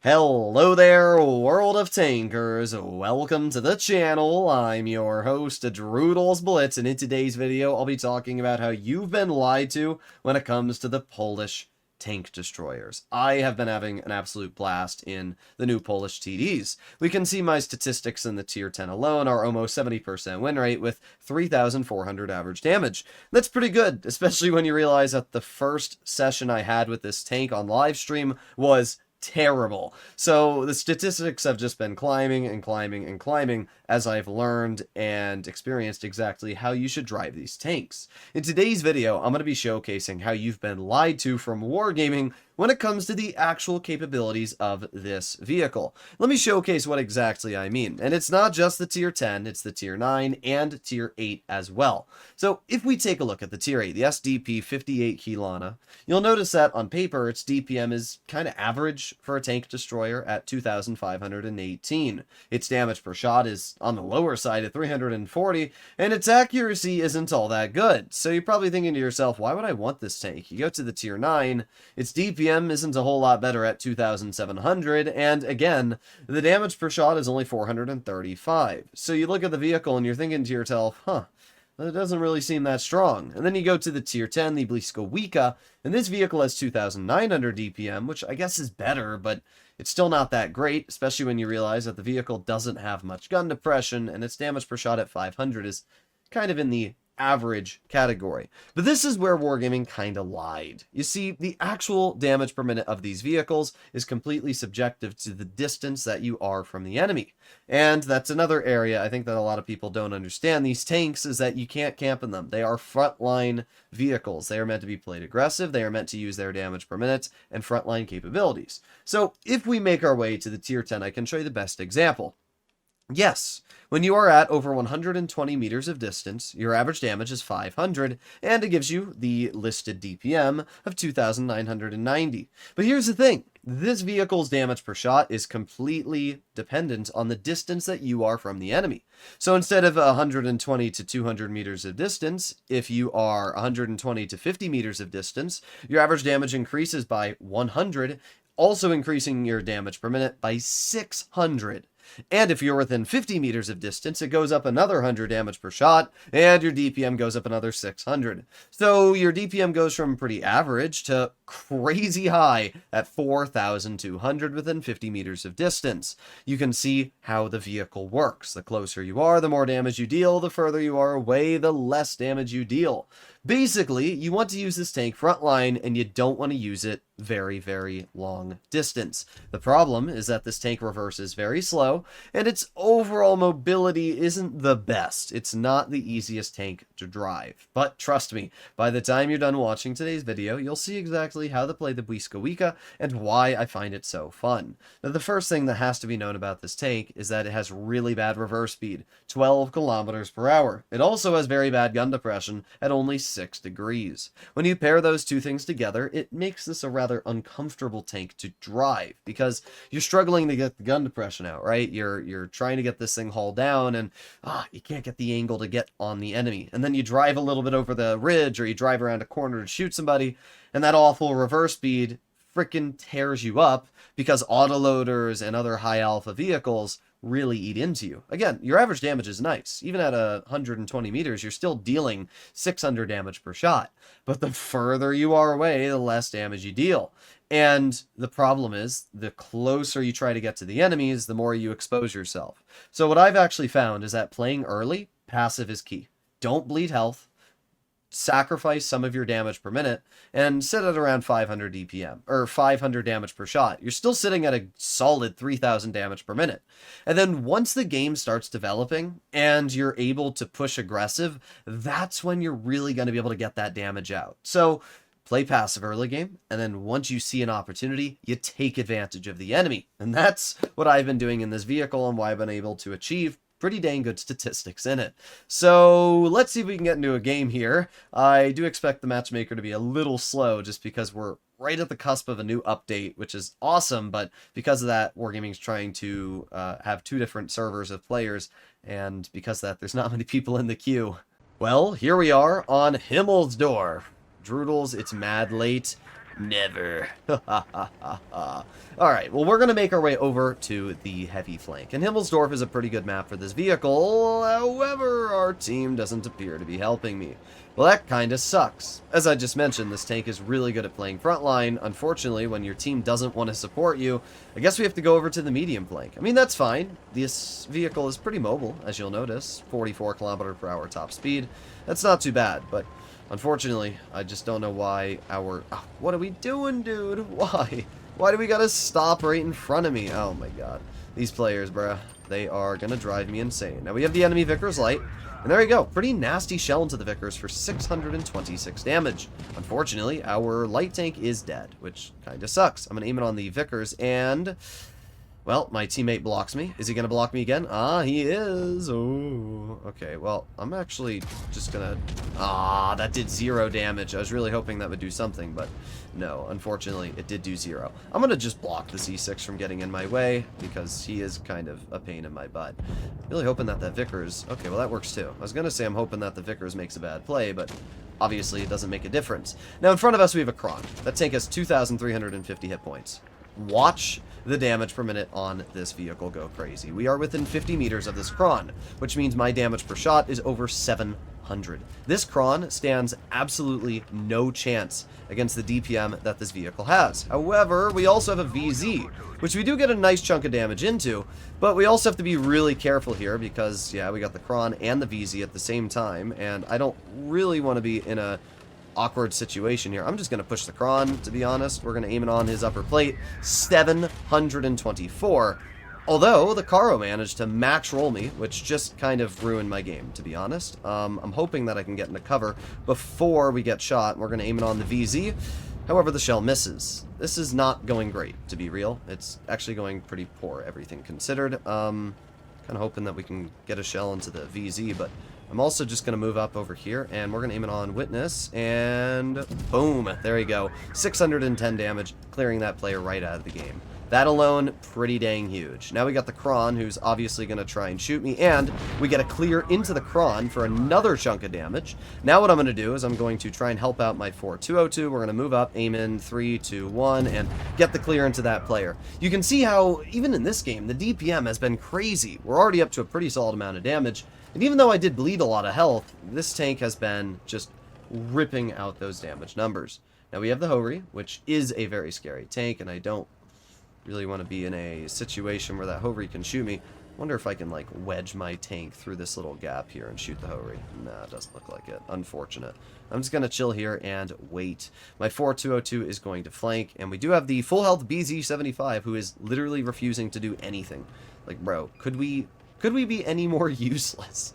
Hello there, world of tankers. Welcome to the channel. I'm your host, Droodles Blitz, and in today's video, I'll be talking about how you've been lied to when it comes to the Polish tank destroyers. I have been having an absolute blast in the new Polish TDs. We can see my statistics in the tier 10 alone are almost 70% win rate with 3,400 average damage. That's pretty good, especially when you realize that the first session I had with this tank on live stream was terrible. So the statistics have just been climbing and climbing and climbing as I've learned and experienced exactly how you should drive these tanks. In today's video, I'm going to be showcasing how you've been lied to from wargaming when it comes to the actual capabilities of this vehicle. Let me showcase what exactly I mean. And it's not just the tier 10, it's the tier 9 and tier 8 as well. So if we take a look at the tier 8, the SDP 58 Kilana, you'll notice that on paper its DPM is kind of average for a tank destroyer at 2,518. Its damage per shot is on the lower side at 340, and its accuracy isn't all that good. So you're probably thinking to yourself, why would I want this tank? You go to the tier 9, its DPM isn't a whole lot better at 2,700, and again, the damage per shot is only 435. So you look at the vehicle and you're thinking to yourself, it doesn't really seem that strong. And then you go to the tier 10, the Bliskowika, and this vehicle has 2,900 DPM, which I guess is better, but it's still not that great, especially when you realize that the vehicle doesn't have much gun depression, and its damage per shot at 500 is kind of in the average category. But this is where wargaming kind of lied. You see, the actual damage per minute of these vehicles is completely subjective to the distance that you are from the enemy. And that's another area I think that a lot of people don't understand these tanks is that you can't camp in them. They are frontline vehicles. They are meant to be played aggressive. They are meant to use their damage per minute and frontline capabilities. So if we make our way to the tier 10, I can show you the best example. Yes, when you are at over 120 meters of distance, your average damage is 500, and it gives you the listed DPM of 2,990. But here's the thing, this vehicle's damage per shot is completely dependent on the distance that you are from the enemy. So instead of 120 to 200 meters of distance, if you are 120 to 50 meters of distance, your average damage increases by 100, also increasing your damage per minute by 600. And if you're within 50 meters of distance, it goes up another 100 damage per shot, and your DPM goes up another 600. So your DPM goes from pretty average to crazy high at 4,200 within 50 meters of distance. You can see how the vehicle works. The closer you are, the more damage you deal. The further you are away, the less damage you deal. Basically, you want to use this tank frontline, and you don't want to use it very, very long distance. The problem is that this tank reverses very slow, and its overall mobility isn't the best. It's not the easiest tank to drive. But trust me, by the time you're done watching today's video, you'll see exactly how to play the Bliskowika and why I find it so fun. Now, the first thing that has to be known about this tank is that it has really bad reverse speed, 12 kilometers per hour. It also has very bad gun depression at only 6 degrees. When you pair those two things together, it makes this a rather uncomfortable tank to drive because you're struggling to get the gun depression out, right? You're trying to get this thing hauled down and you can't get the angle to get on the enemy. And then you drive a little bit over the ridge or you drive around a corner to shoot somebody, and that awful reverse speed freaking tears you up because autoloaders and other high alpha vehicles really eat into you. Again, your average damage is nice. Even at 120 meters, you're still dealing 600 damage per shot. But the further you are away, the less damage you deal. And the problem is, the closer you try to get to the enemies, the more you expose yourself. So what I've actually found is that playing early, passive is key. Don't bleed health. Sacrifice some of your damage per minute and sit at around 500 DPM or 500 damage per shot. You're still sitting at a solid 3,000 damage per minute. And then once the game starts developing and you're able to push aggressive, that's when you're really going to be able to get that damage out. So play passive early game, and then once you see an opportunity, you take advantage of the enemy. And that's what I've been doing in this vehicle and why I've been able to achieve pretty dang good statistics in it. So let's see if we can get into a game here. I do expect the matchmaker to be a little slow just because we're right at the cusp of a new update, which is awesome, but because of that, Wargaming's trying to have two different servers of players, and because of that, there's not many people in the queue. Well, here we are on Himmelsdorf. Droodles, it's mad late. Never. Alright, well, we're going to make our way over to the heavy flank. And Himmelsdorf is a pretty good map for this vehicle. However, our team doesn't appear to be helping me. Well, that kind of sucks. As I just mentioned, this tank is really good at playing frontline. Unfortunately, when your team doesn't want to support you, I guess we have to go over to the medium flank. I mean, that's fine. This vehicle is pretty mobile, as you'll notice. 44 kilometer per hour top speed. That's not too bad, but unfortunately, I just don't know why our... Oh, what are we doing, dude? Why? Why do we gotta stop right in front of me? Oh my god. These players, bruh. They are gonna drive me insane. Now, we have the enemy Vickers Light. And there we go. Pretty nasty shell into the Vickers for 626 damage. Unfortunately, our light tank is dead, which kind of sucks. I'm going to aim it on the Vickers, and... well, my teammate blocks me. Is he going to block me again? Ah, he is. Oh, okay. Well, I'm actually just going to... ah, that did 0 damage. I was really hoping that would do something, but no. Unfortunately, it did do 0. I'm going to just block the C6 from getting in my way, because he is kind of a pain in my butt. Really hoping that Vickers... okay, well, that works too. I was going to say I'm hoping that the Vickers makes a bad play, but obviously it doesn't make a difference. Now, in front of us, we have a Kron. That tank has 2,350 hit points. Watch the damage per minute on this vehicle go crazy. We are within 50 meters of this Kron, which means my damage per shot is over 700. This Kron stands absolutely no chance against the DPM that this vehicle has. However, we also have a VZ, which we do get a nice chunk of damage into, but we also have to be really careful here because, yeah, we got the Kron and the VZ at the same time, and I don't really want to be in a awkward situation here. I'm just going to push the Kron, to be honest. We're going to aim it on his upper plate. 724. Although, the Caro managed to max roll me, which just kind of ruined my game, to be honest. I'm hoping that I can get into cover before we get shot. We're going to aim it on the VZ. However, the shell misses. This is not going great, to be real. It's actually going pretty poor, everything considered. Kind of hoping that we can get a shell into the VZ, but I'm also just going to move up over here, and we're going to aim it on Witness, and boom, there you go. 610 damage, clearing that player right out of the game. That alone, pretty dang huge. Now we got the Kron, who's obviously going to try and shoot me, and we get a clear into the Kron for another chunk of damage. Now what I'm going to do is I'm going to try and help out my 4202. We're going to move up, aim in 3, 2, 1, and get the clear into that player. You can see how, even in this game, the DPM has been crazy. We're already up to a pretty solid amount of damage, and even though I did bleed a lot of health, this tank has been just ripping out those damage numbers. Now we have the Hori, which is a very scary tank, and I don't really want to be in a situation where that Hori can shoot me. I wonder if I can, like, wedge my tank through this little gap here and shoot the Hori. Nah, it doesn't look like it. Unfortunate. I'm just going to chill here and wait. My 4202 is going to flank, and we do have the full health BZ75, who is literally refusing to do anything. Like, bro, could we be any more useless?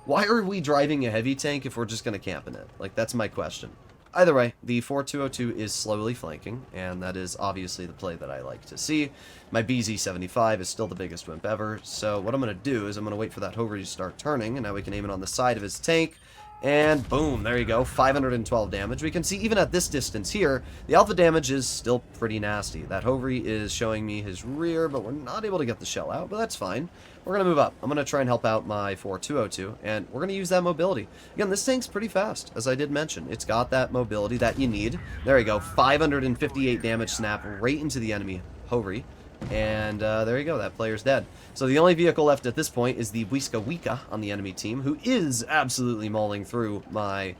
Why are we driving a heavy tank if we're just going to camp in it? Like, that's my question. Either way, the 4202 is slowly flanking, and that is obviously the play that I like to see. My BZ75 is still the biggest wimp ever, so what I'm going to do is I'm going to wait for that Hori to start turning, and now we can aim it on the side of his tank, and boom, there you go, 512 damage. We can see even at this distance here, the alpha damage is still pretty nasty. That Hori is showing me his rear, but we're not able to get the shell out, but that's fine. We're going to move up. I'm going to try and help out my 4202, and we're going to use that mobility. Again, this tank's pretty fast, as I did mention. It's got that mobility that you need. There you go, 558 damage snap right into the enemy Hori. And there you go, that player's dead. So the only vehicle left at this point is the Wiska Wika on the enemy team, who is absolutely mauling through my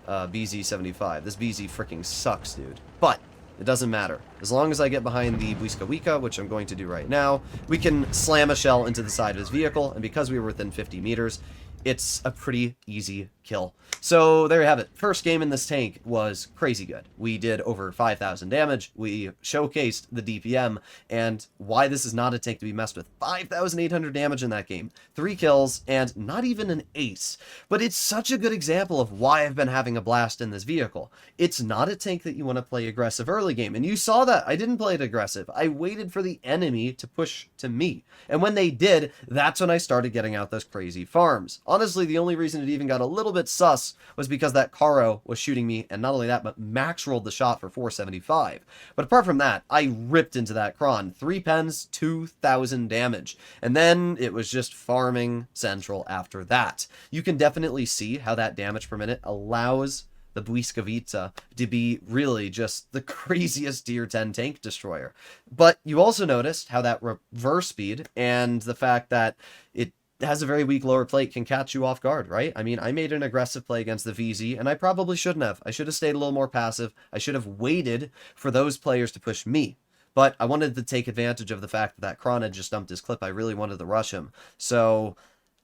BZ75. This BZ freaking sucks, dude. But it doesn't matter. As long as I get behind the Wiska Wika, which I'm going to do right now, we can slam a shell into the side of his vehicle, and because we were within 50 meters, it's a pretty easy kill. So there you have it. First game in this tank was crazy good. We did over 5,000 damage. We showcased the DPM and why this is not a tank to be messed with. 5,800 damage in that game, 3 kills, and not even an ace. But it's such a good example of why I've been having a blast in this vehicle. It's not a tank that you want to play aggressive early game, and you saw that. I didn't play it aggressive. I waited for the enemy to push to me, and when they did, that's when I started getting out those crazy farms. Honestly, the only reason it even got a little bit sus was because that Caro was shooting me, and not only that, but max rolled the shot for 475. But apart from that, I ripped into that Kron. 3 pens, 2,000 damage. And then it was just farming central after that. You can definitely see how that damage per minute allows the Błyskawica to be really just the craziest tier 10 tank destroyer. But you also noticed how that reverse speed and the fact that it has a very weak lower plate can catch you off guard, right? I mean, I made an aggressive play against the VZ, and I probably shouldn't have. I should have stayed a little more passive. I should have waited for those players to push me. But I wanted to take advantage of the fact that Kron had just dumped his clip. I really wanted to rush him. So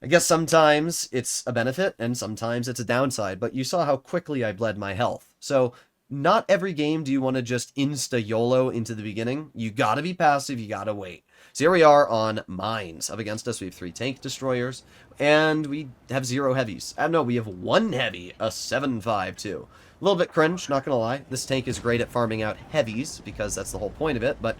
I guess sometimes it's a benefit, and sometimes it's a downside. But you saw how quickly I bled my health. So not every game do you want to just insta-YOLO into the beginning. You gotta be passive, you gotta wait. So here we are on mines. Up against us, we have 3 tank destroyers, and we have 0 heavies. No, we have 1 heavy, a 7.52. A little bit cringe, not gonna lie. This tank is great at farming out heavies, because that's the whole point of it, but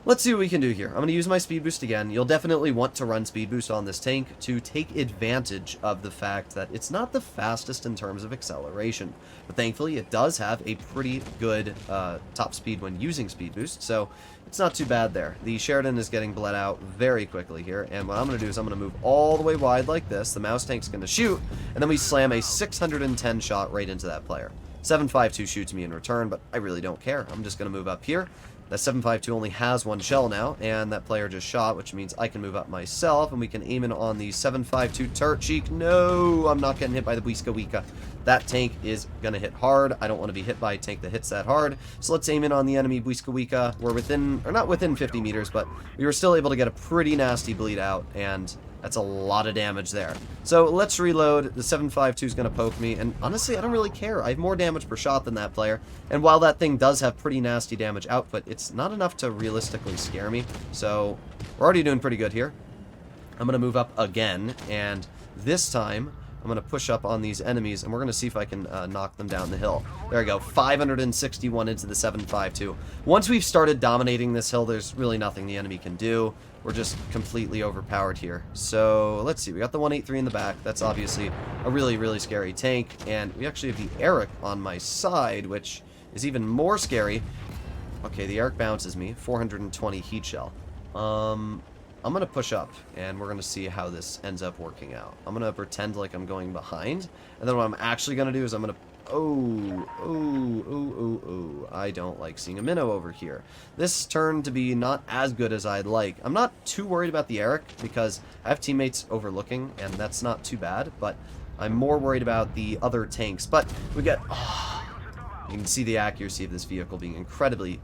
let's see what we can do here. I'm going to use my speed boost again. You'll definitely want to run speed boost on this tank to take advantage of the fact that it's not the fastest in terms of acceleration. But thankfully, it does have a pretty good top speed when using speed boost, so it's not too bad there. The Sheridan is getting bled out very quickly here, and what I'm going to do is I'm going to move all the way wide like this. The mouse tank's going to shoot, and then we slam a 610 shot right into that player. 7.52 shoots me in return, but I really don't care. I'm just going to move up here. That 7.52 only has 1 shell now, and that player just shot, which means I can move up myself, and we can aim in on the 7.52 turret cheek. No, I'm not getting hit by the Błyskawica. That tank is going to hit hard. I don't want to be hit by a tank that hits that hard, so let's aim in on the enemy Błyskawica. We're within, or not within 50 meters, but we were still able to get a pretty nasty bleed out, and that's a lot of damage there. So let's reload. The 7.52 is going to poke me, and honestly, I don't really care. I have more damage per shot than that player, and while that thing does have pretty nasty damage output, it's not enough to realistically scare me, so we're already doing pretty good here. I'm going to move up again, and this time I'm going to push up on these enemies, and we're going to see if I can knock them down the hill. There we go, 561 into the 7.52. Once we've started dominating this hill, there's really nothing the enemy can do. We're just completely overpowered here. So let's see, we got the 183 in the back. That's obviously a really, really scary tank, and we actually have the Eric on my side, which is even more scary. Okay, the Eric bounces me, 420 heat shell. I'm going to push up, and we're going to see how this ends up working out. I'm going to pretend like I'm going behind, and then what I'm actually going to do is I'm going to... I don't like seeing a minnow over here. This turned to be not as good as I'd like. I'm not too worried about the Eric, because I have teammates overlooking, and that's not too bad, but I'm more worried about the other tanks. But we get... you can see the accuracy of this vehicle being incredibly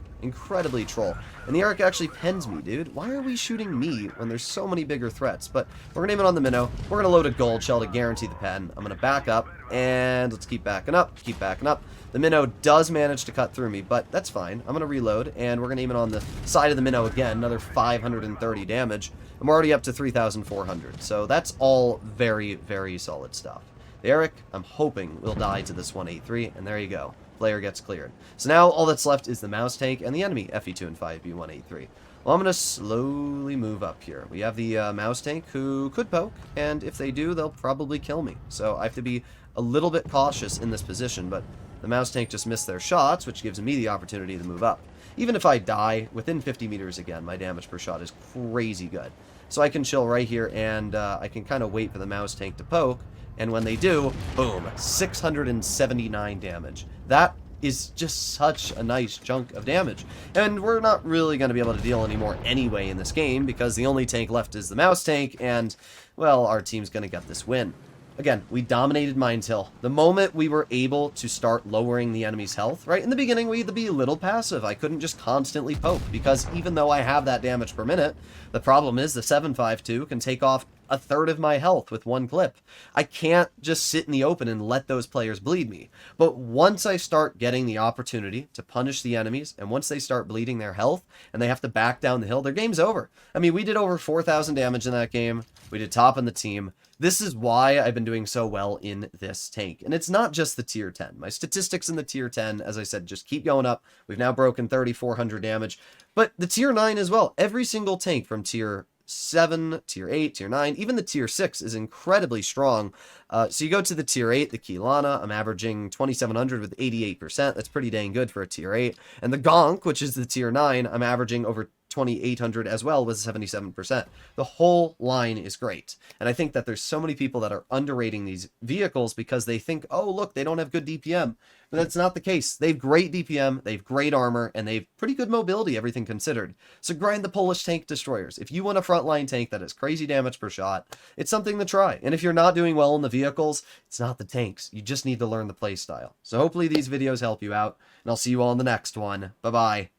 troll. And the Eric actually pens me, dude. Why are we shooting me when there's so many bigger threats? But we're going to aim it on the minnow. We're going to load a gold shell to guarantee the pen. I'm going to back up, and let's keep backing up, keep backing up. The minnow does manage to cut through me, but that's fine. I'm going to reload, and we're going to aim it on the side of the minnow again, another 530 damage. I'm already up to 3,400, so that's all very, very solid stuff. The Eric, I'm hoping, will die to this 183, and there you go. Player gets cleared. So now all that's left is the mouse tank and the enemy FE2 and 5B183. Well, I'm going to slowly move up here. We have the mouse tank who could poke, and if they do, they'll probably kill me. So I have to be a little bit cautious in this position, but the mouse tank just missed their shots, which gives me the opportunity to move up. Even if I die, within 50 meters again, my damage per shot is crazy good. So I can chill right here, and I can kind of wait for the mouse tank to poke, and when they do, boom, 679 damage. That is just such a nice chunk of damage. And we're not really going to be able to deal anymore anyway in this game, because the only tank left is the mouse tank, and, well, our team's going to get this win. Again, we dominated Mines Hill. The moment we were able to start lowering the enemy's health, right? In the beginning, we had to be a little passive. I couldn't just constantly poke, because even though I have that damage per minute, the problem is the 7.52 can take off a third of my health with one clip. I can't just sit in the open and let those players bleed me. But once I start getting the opportunity to punish the enemies, and once they start bleeding their health, and they have to back down the hill, their game's over. I mean, we did over 4,000 damage in that game. We did top in the team. This is why I've been doing so well in this tank. And it's not just the tier 10. My statistics in the tier 10, as I said, just keep going up. We've now broken 3,400 damage. But the tier 9 as well. Every single tank from tier 7, tier 8, tier 9, even the tier 6 is incredibly strong. So you go to the tier 8, the Kilana, I'm averaging 2,700 with 88%. That's pretty dang good for a tier 8. And the Gonk, which is the tier 9, I'm averaging over 2800 as well with 77%. The whole line is great. And I think that there's so many people that are underrating these vehicles because they think, oh, look, they don't have good DPM. But that's not the case. They have great DPM, they have great armor, and they have pretty good mobility, everything considered. So grind the Polish tank destroyers. If you want a frontline tank that has crazy damage per shot, it's something to try. And if you're not doing well in the vehicles, it's not the tanks. You just need to learn the playstyle. So hopefully these videos help you out, and I'll see you all in the next one. Bye-bye.